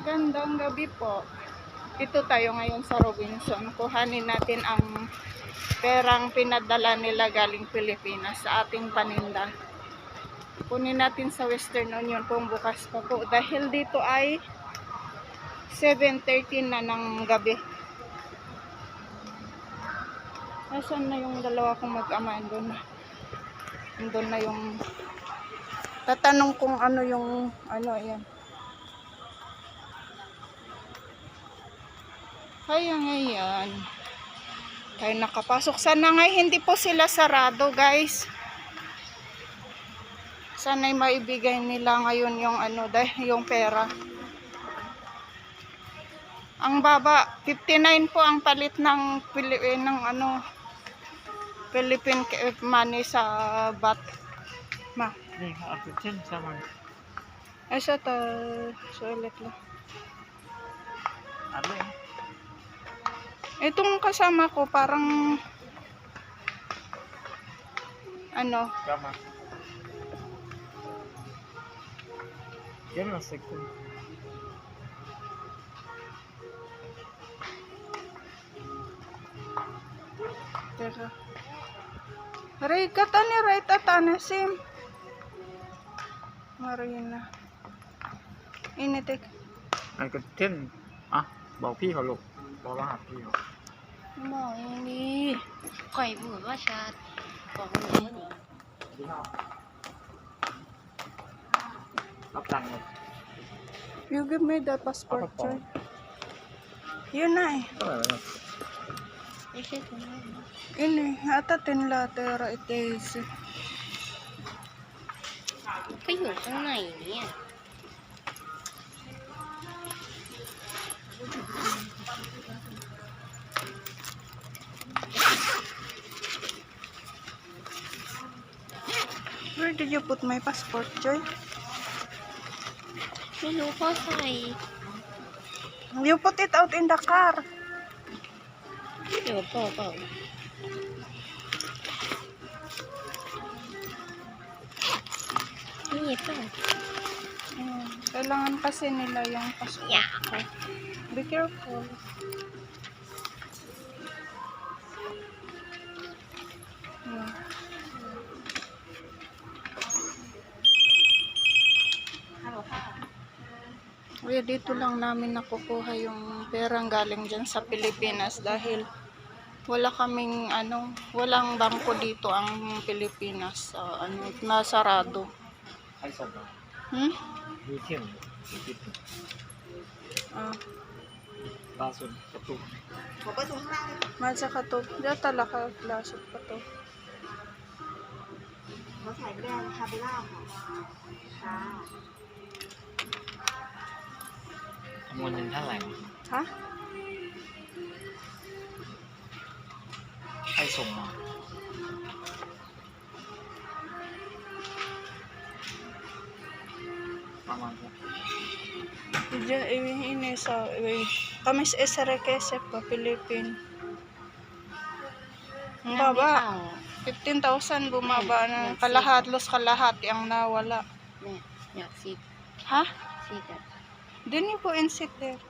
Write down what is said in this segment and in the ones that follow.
Magandang gabi po. Dito tayo ngayon sa Robinson. Kuhanin natin ang perang pinadala nila galing Pilipinas sa ating paninda. Kunin natin sa Western Union kung bukas pa po. Dahil dito ay 7:13 na ng gabi. Nasaan na yung dalawa kong mag-ama? Andun na yung tatanong kung ano yung ayan. Kaya ngayon tayo nakapasok. Sana nga hindi po sila sarado, guys. Sana'y maibigay nila ngayon yung dahil yung pera. Ang baba, 59 po ang palit ng Philippine money sa baht. Ma. Ay sa ulit lang. Ano eh? Itong kasama ko parang Kama. Yan lang second. Pero Ray kata ni Ray tatana sim. Marina. Initik. ไอ้ก็เช่นบอกพี่เขาลูกบอกรหัสพี่เขา บอกอย่างนี้ข่อยพูดว่าชาติบอกว่าอย่างนี้ รับตังค์เลย You give me the passport, Joy. Yun na eh. เท่าไหร่แล้วเนี่ย ไม่ใช่คนนั้นนะ Ini, ata tinlatera itis. ก็อยู่ข้างในเนี่ย Where did you put my passport, Joy? ไม่รู้พ่อใส่ You put it out in the car. เดี๋ยวพ่อเปล่านี่เปล่า Kailangan kasi nila yung passport. Yeah. Be careful. Yeah. Kaya dito lang namin nakukuha yung perang galing dyan sa Pilipinas dahil wala kaming walang bangko dito ang Pilipinas. Nasarado. ให้ส่งมา Hmm? ดูเที่ยงดูคิด Ah, ล่าสุดประตู Masa ka to. Diyan talaga lasot pa to. เขาขายแบรนด์คาเบล่าค่ะ จำนวนเงินเท่าไหร่ Ha? ให้ส่งมาประมาณนี้ Diyan ini sa kamis SRKS pa Philippine. Ang baba. 15,000 bumaba ng kalahati ang nawala. เนี่ยอยากซีด Ha? ซีดอ่ะ Didn't you go and sit there?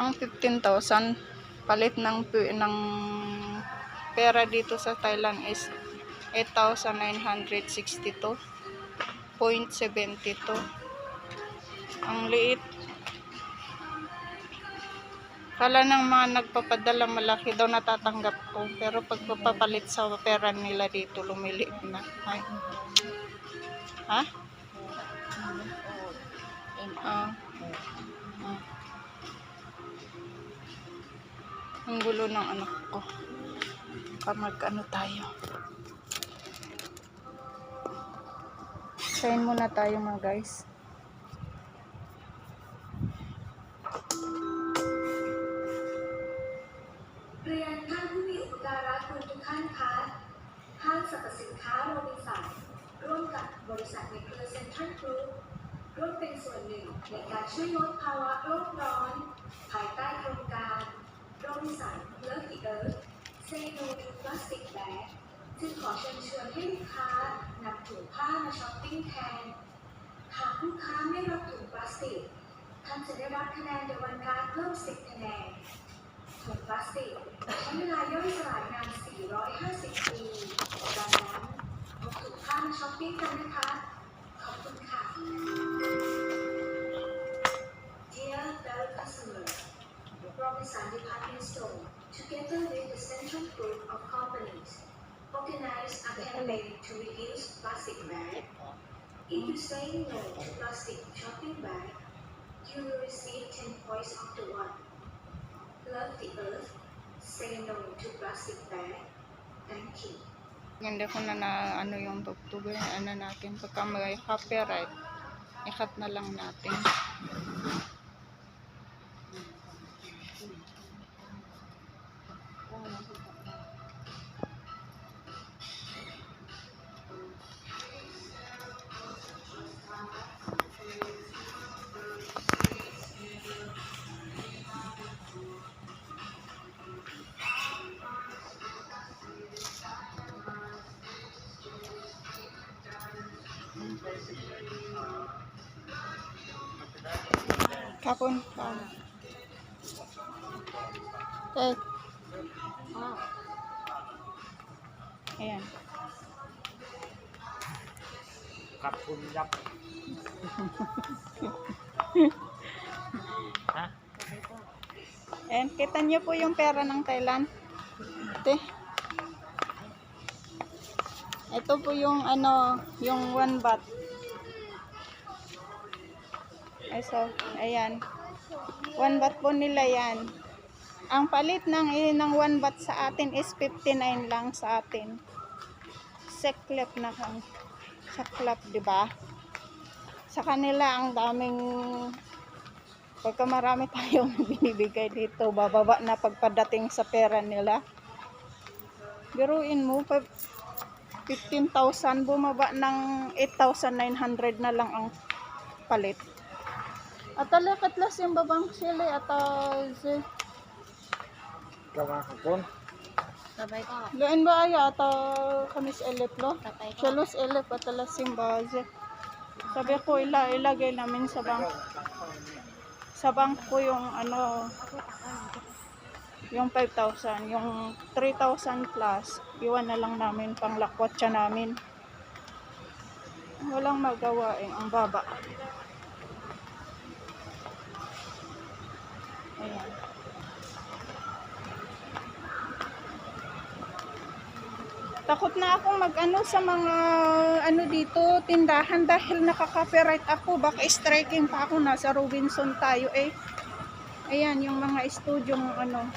Ang 15,000 palit ng pera dito sa Thailand is 8,962.72. Ang liit. Kala ng mga nagpapadala malaki daw natatanggap ko. Pero pagpapalit sa pera nila dito, lumiliit na. Ay. Ha? Ang gulo ng anak ko. Mag-ano tayo. Sign muna tayo mga guys.เรียนท่านผู้มีอุปการะคุณทุกท่านคะห้างสรรพสินค้าโรบินสันร่วมกับบริษัทในเครือเซ็นทรัลกรุ๊ปร่วมเป็นส่วนหนึ่งในการช่วยลดภาวะโลกร้อนภายใต้โครงการโรบินสันเลิฟthe Earth Say no to plastic bag จึงขอเชิญชวนให้ลูกค้านำถุงผ้ามาช้อปปิ้งแทน หากลูกค้าไม่รับถุงพลาสติกท่านจะได้รับคะแนนในวันการดเพิ่ม10คะแนนถุงพลาสติกใช้เวลาย่อยสลายนาน450 ปีดังนั้นเอาถุงผ้ามาช้อปปิ้งกันนะคะ ขอบคุณค่ะ Dear fellow customers, Robinson Department Store, together with the Central Group of Companies, organized a campaign to reduce plastic bag. If you say no to plastic shopping bag, you will receive 10 points off the one. Love the earth. Say no to plastic bag. Thank you. Hindi ko na ano yung tugtugin, ano natin, pagka may copyright, ikat na lang natin. Kapon ka. Eh. Ayan. ขัดทุนยับ ฮะ Ayan, kita niyo po yung pera ng Thailand. Ito. Ito po yung ano, yung 1 baht. So, ayan. 1 baht po nila yan. Ang palit ng 1 baht sa atin is 59 lang sa atin. Saklap na kang saklap, di ba? Sa kanila ang daming pagka marami tayong binibigay dito, bababa na pagpadating sa pera nila. Biruin mo, 15,000 bumaba ng 8,900 na lang ang palit. At katlas yung babang sili at gawa ka po. Sabay ko. luin ba ay at kamis elip lo? Sabay ko. Chalos elip at alas simbaze. Sabi ko ilagay namin sa bank. Sa bank ko yung ano, yung 5,000, yung 3,000 plus, iwan na lang namin pang lakwatsa namin. Walang magawa ang baba. Ayan. Takot na akong mag-ano sa mga ano dito, tindahan dahil nakaka-copyright ako. Baka striking pa ako, nasa Robinson tayo eh. Ayan, yung mga estudyong ano.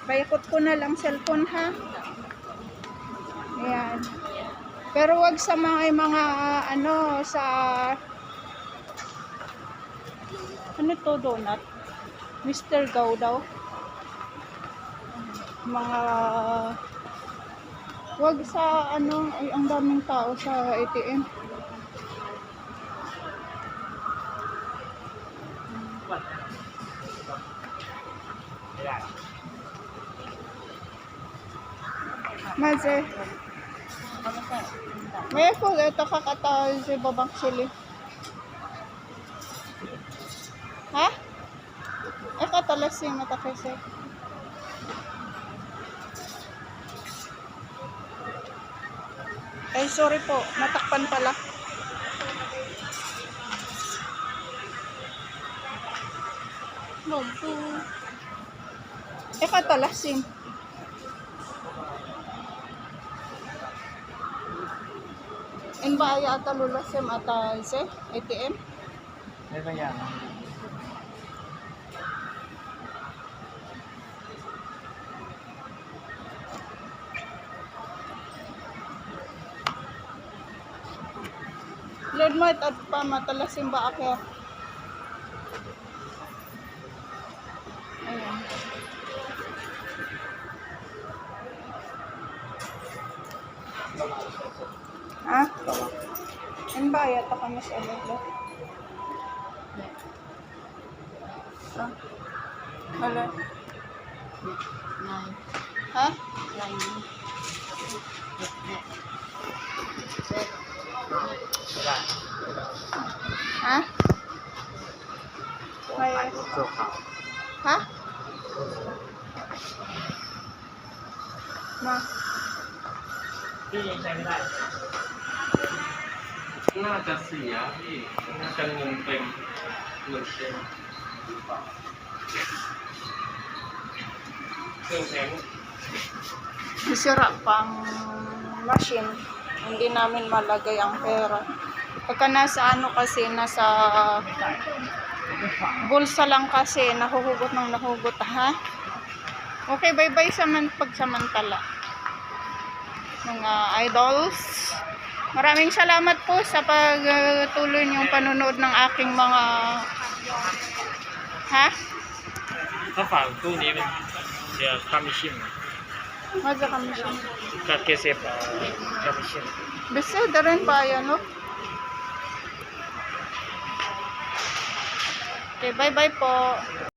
Bayakot ko na lang cellphone ha. Ayan. Pero wag sa mga ano sa ano to, donut? Mr. Gao daw. Mga wag sa ano, ay ang daming tao sa ATM. Ayan. Maze. May po ito kakata si babang sili. Ha? Katalas yung mata kasi. Ay, sorry po. Natakpan pala. Mampu. Katalasin. In ba ay ata lulasim ata se ATM? May ba yan? Lord mo at pa matalasim ba ako? Ayan. Ha? In ba ay ata kami sa ano? Hala. 9. Ha? Lain. Wala. Ha? May joke ka. Ha? Ma. พี่ยังใช้ไม่ได้ น่าจะเสียพี่น่าจะเงินเต็มหรือเปล่าเครื่องแข็ง Sira pa ang machine. Hindi namin malagay ang pera. Pagka nasa ano kasi, nasa bulsa lang kasi, nahuhugot ng nahugot, ha? Okay, bye-bye pagsamantala. Mga idols. Maraming salamat po sa pagtuloy niyong panonood ng aking mga... Ha? ถ้าฝากตู้นี้เป็นเสียค่ามิชิม Maza kami siya. ค่าเกษตรค่ามิชิม Bisa, rin pa yan, no? Okay, bye-bye po.